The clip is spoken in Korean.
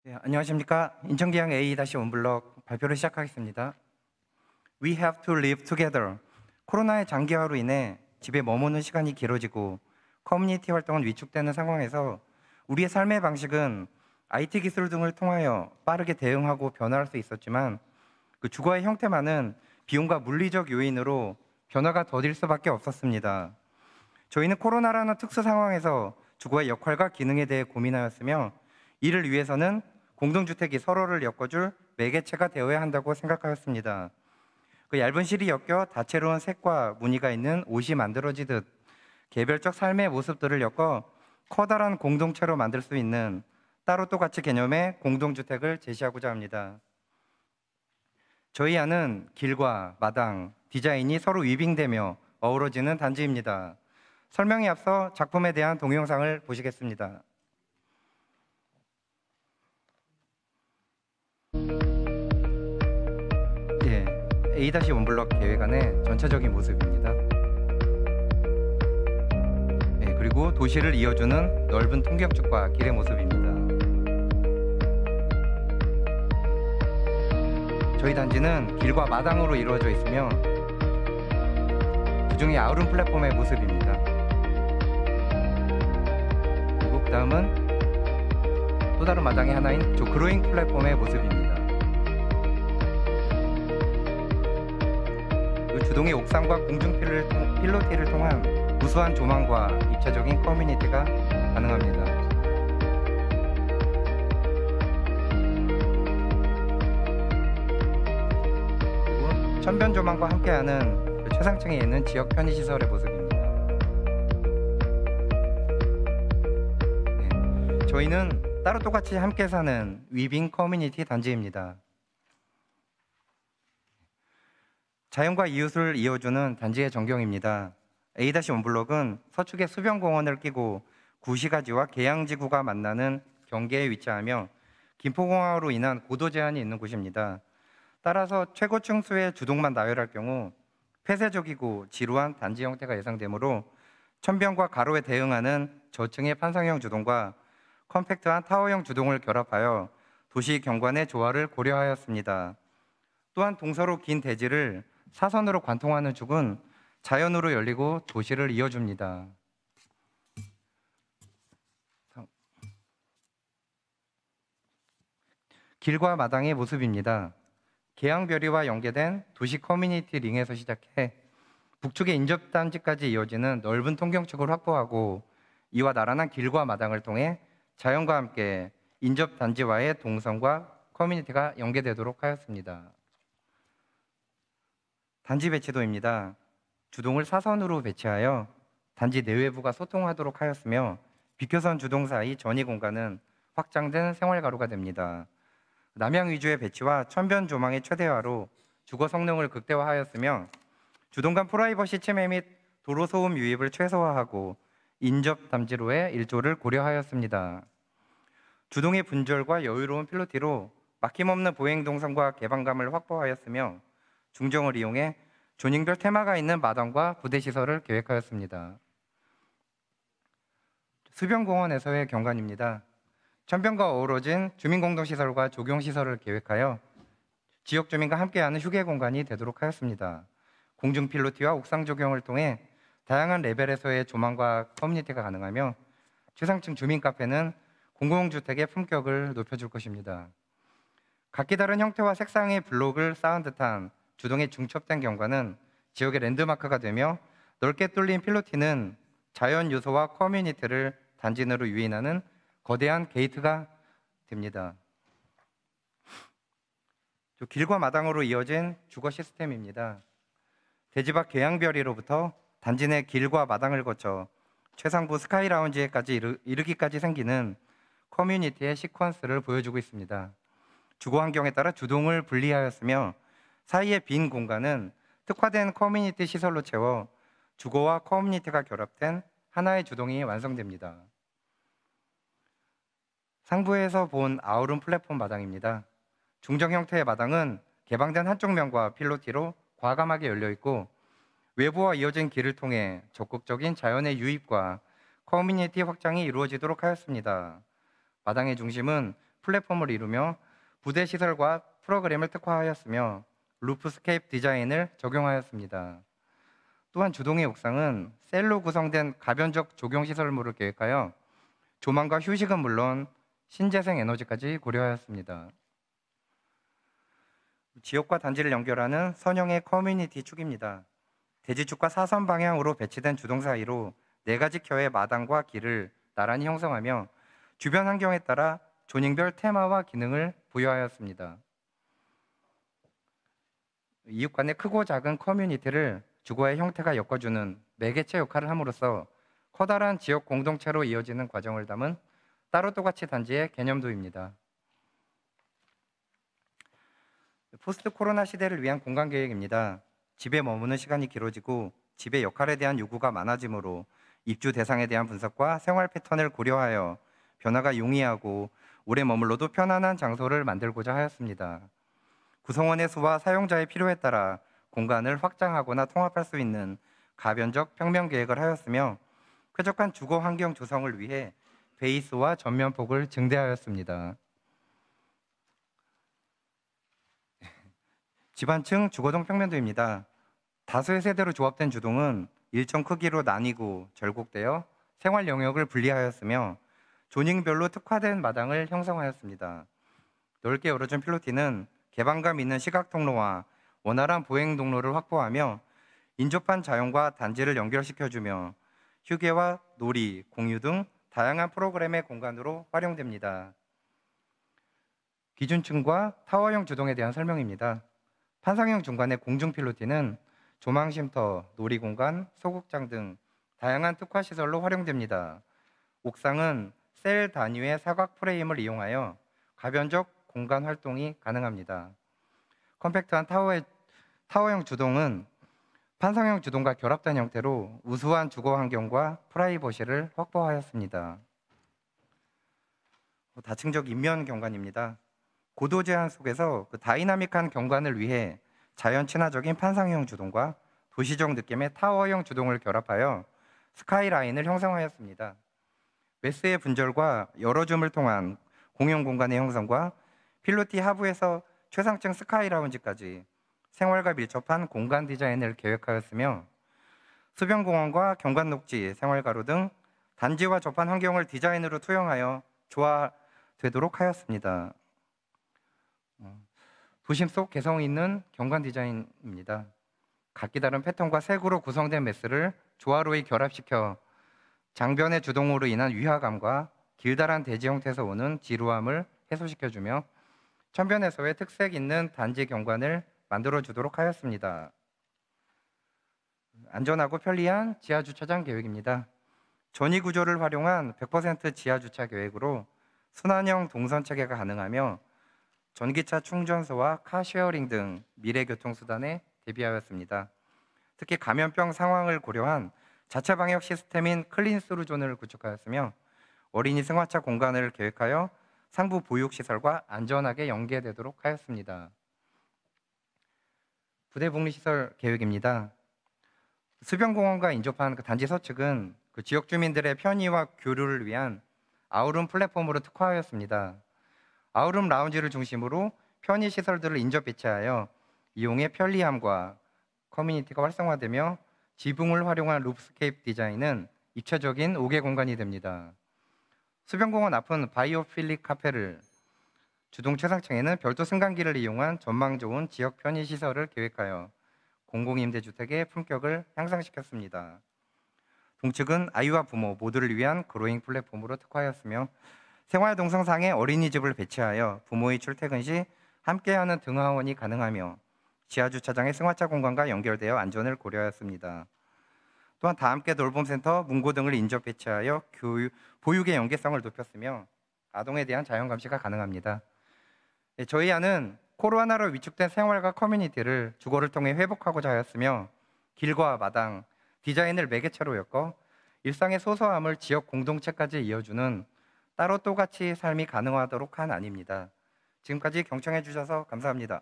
네, 안녕하십니까. 인천기항 A-1블럭 발표를 시작하겠습니다. We have to live together. 코로나의 장기화로 인해 집에 머무는 시간이 길어지고 커뮤니티 활동은 위축되는 상황에서 우리의 삶의 방식은 IT 기술 등을 통하여 빠르게 대응하고 변화할 수 있었지만 그 주거의 형태만은 비용과 물리적 요인으로 변화가 더딜 수밖에 없었습니다. 저희는 코로나라는 특수 상황에서 주거의 역할과 기능에 대해 고민하였으며 이를 위해서는 공동주택이 서로를 엮어줄 매개체가 되어야 한다고 생각하였습니다. 그 얇은 실이 엮여 다채로운 색과 무늬가 있는 옷이 만들어지듯 개별적 삶의 모습들을 엮어 커다란 공동체로 만들 수 있는 따로 똑같이 개념의 공동주택을 제시하고자 합니다. 저희 안은 길과 마당, 디자인이 서로 위빙되며 어우러지는 단지입니다. 설명에 앞서 작품에 대한 동영상을 보시겠습니다. A-1블럭 계획안의 전체적인 모습입니다. 그리고 도시를 이어주는 넓은 통경축과 길의 모습입니다. 저희 단지는 길과 마당으로 이루어져 있으며 그중에 아우른 플랫폼의 모습입니다. 그리고 그 다음은 또 다른 마당의 하나인 그로잉 플랫폼의 모습입니다. 주동의 옥상과 공중 필로티를 통한 우수한 조망과 입체적인 커뮤니티가 가능합니다. 그리고 천변 조망과 함께하는 최상층에 있는 지역 편의시설의 모습입니다. 저희는 따로 똑같이 함께 사는 위빙 커뮤니티 단지입니다. 자연과 이웃을 이어주는 단지의 전경입니다. A-1블럭은 서축의 수변공원을 끼고 구시가지와 계양지구가 만나는 경계에 위치하며 김포공항으로 인한 고도 제한이 있는 곳입니다. 따라서 최고층 수의 주동만 나열할 경우 폐쇄적이고 지루한 단지 형태가 예상되므로 천변과 가로에 대응하는 저층의 판상형 주동과 컴팩트한 타워형 주동을 결합하여 도시 경관의 조화를 고려하였습니다. 또한 동서로 긴 대지를 사선으로 관통하는 축은 자연으로 열리고 도시를 이어줍니다. 길과 마당의 모습입니다. 계양별이와 연계된 도시 커뮤니티 링에서 시작해 북측의 인접단지까지 이어지는 넓은 통경축을 확보하고 이와 나란한 길과 마당을 통해 자연과 함께 인접단지와의 동선과 커뮤니티가 연계되도록 하였습니다. 단지 배치도입니다. 주동을 사선으로 배치하여 단지 내외부가 소통하도록 하였으며 비켜선 주동 사이 전이 공간은 확장된 생활가로가 됩니다. 남향 위주의 배치와 천변 조망의 최대화로 주거 성능을 극대화하였으며 주동 간 프라이버시 침해 및 도로 소음 유입을 최소화하고 인접 담지로의 일조를 고려하였습니다. 주동의 분절과 여유로운 필로티로 막힘없는 보행 동선과 개방감을 확보하였으며 중정을 이용해 조닝별 테마가 있는 마당과 부대시설을 계획하였습니다. 수변공원에서의 경관입니다. 천변과 어우러진 주민공동시설과 조경시설을 계획하여 지역 주민과 함께하는 휴게 공간이 되도록 하였습니다. 공중 필로티와 옥상 조경을 통해 다양한 레벨에서의 조망과 커뮤니티가 가능하며 최상층 주민 카페는 공공주택의 품격을 높여줄 것입니다. 각기 다른 형태와 색상의 블록을 쌓은 듯한 주동의 중첩된 경관은 지역의 랜드마크가 되며 넓게 뚫린 필로티는 자연 요소와 커뮤니티를 단지 내로 유인하는 거대한 게이트가 됩니다. 길과 마당으로 이어진 주거 시스템입니다. 대지 밖 계양별이로부터 단지 내 길과 마당을 거쳐 최상부 스카이 라운지에까지 이르기까지 생기는 커뮤니티의 시퀀스를 보여주고 있습니다. 주거 환경에 따라 주동을 분리하였으며 사이의 빈 공간은 특화된 커뮤니티 시설로 채워 주거와 커뮤니티가 결합된 하나의 주동이 완성됩니다. 상부에서 본 아우른 플랫폼 마당입니다. 중정 형태의 마당은 개방된 한쪽 면과 필로티로 과감하게 열려 있고 외부와 이어진 길을 통해 적극적인 자연의 유입과 커뮤니티 확장이 이루어지도록 하였습니다. 마당의 중심은 플랫폼을 이루며 부대 시설과 프로그램을 특화하였으며 루프스케이프 디자인을 적용하였습니다. 또한 주동의 옥상은 셀로 구성된 가변적 조경 시설물을 계획하여 조망과 휴식은 물론 신재생 에너지까지 고려하였습니다. 지역과 단지를 연결하는 선형의 커뮤니티 축입니다. 대지축과 사선 방향으로 배치된 주동 사이로 4가지 켜의 마당과 길을 나란히 형성하며 주변 환경에 따라 조닝별 테마와 기능을 부여하였습니다. 이웃 간의 크고 작은 커뮤니티를 주거의 형태가 엮어주는 매개체 역할을 함으로써 커다란 지역 공동체로 이어지는 과정을 담은 따로 또같이 단지의 개념도입니다. 포스트 코로나 시대를 위한 공간 계획입니다. 집에 머무는 시간이 길어지고 집의 역할에 대한 요구가 많아지므로 입주 대상에 대한 분석과 생활 패턴을 고려하여 변화가 용이하고 오래 머물러도 편안한 장소를 만들고자 하였습니다. 구성원의 수와 사용자의 필요에 따라 공간을 확장하거나 통합할 수 있는 가변적 평면 계획을 하였으며 쾌적한 주거 환경 조성을 위해 베이스와 전면폭을 증대하였습니다. 집안층 주거동 평면도입니다. 다수의 세대로 조합된 주동은 일정 크기로 나뉘고 절곡되어 생활 영역을 분리하였으며 조닝별로 특화된 마당을 형성하였습니다. 넓게 열어준 필로티는 개방감 있는 시각 통로와 원활한 보행 동로를 확보하며 인접한 자연과 단지를 연결시켜주며 휴게와 놀이, 공유 등 다양한 프로그램의 공간으로 활용됩니다. 기준층과 타워형 주동에 대한 설명입니다. 판상형 중간의 공중 필로티는 조망 쉼터, 놀이공간, 소극장 등 다양한 특화 시설로 활용됩니다. 옥상은 셀 단위의 사각 프레임을 이용하여 가변적 공간 활동이 가능합니다. 컴팩트한 타워형 주동은 판상형 주동과 결합된 형태로 우수한 주거 환경과 프라이버시를 확보하였습니다. 다층적 인면 경관입니다. 고도 제한 속에서 다이나믹한 경관을 위해 자연 친화적인 판상형 주동과 도시적 느낌의 타워형 주동을 결합하여 스카이라인을 형성하였습니다. 메스의 분절과 여러 줌을 통한 공용 공간의 형성과 필로티 하부에서 최상층 스카이 라운지까지 생활과 밀접한 공간 디자인을 계획하였으며 수변공원과 경관녹지, 생활가로 등 단지와 접한 환경을 디자인으로 투영하여 조화되도록 하였습니다. 도심 속 개성 있는 경관 디자인입니다. 각기 다른 패턴과 색으로 구성된 메스를 조화로이 결합시켜 장변의 주동으로 인한 위화감과 길다란 대지 형태에서 오는 지루함을 해소시켜주며 천변에서의 특색 있는 단지 경관을 만들어주도록 하였습니다. 안전하고 편리한 지하주차장 계획입니다. 전위 구조를 활용한 100% 지하주차 계획으로 순환형 동선 체계가 가능하며 전기차 충전소와 카쉐어링 등 미래 교통수단에 대비하였습니다. 특히 감염병 상황을 고려한 자체 방역 시스템인 클린스루존을 구축하였으며 어린이 승하차 공간을 계획하여 상부 보육시설과 안전하게 연계되도록 하였습니다. 부대 복리시설 계획입니다. 수변공원과 인접한 단지 서측은 지역 주민들의 편의와 교류를 위한 아우름 플랫폼으로 특화하였습니다. 아우름 라운지를 중심으로 편의 시설들을 인접 배치하여 이용의 편리함과 커뮤니티가 활성화되며 지붕을 활용한 루프스케이프 디자인은 입체적인 5개 공간이 됩니다. 수변공원 앞은 바이오필릭 카페를, 주동 최상층에는 별도 승강기를 이용한 전망 좋은 지역 편의 시설을 계획하여 공공임대주택의 품격을 향상시켰습니다. 동측은 아이와 부모 모두를 위한 그로잉 플랫폼으로 특화하였으며 생활 동성상에 어린이집을 배치하여 부모의 출퇴근 시 함께하는 등하원이 가능하며 지하주차장의 승하차 공간과 연결되어 안전을 고려하였습니다. 또한 다함께 돌봄센터, 문고 등을 인접 배치하여 보육의 연계성을 높였으며 아동에 대한 자연감시가 가능합니다. 저희 안은 코로나로 위축된 생활과 커뮤니티를 주거를 통해 회복하고자 하였으며 길과 마당, 디자인을 매개체로 엮어 일상의 소소함을 지역 공동체까지 이어주는 따로 또같이 삶이 가능하도록 한 안입니다. 지금까지 경청해 주셔서 감사합니다.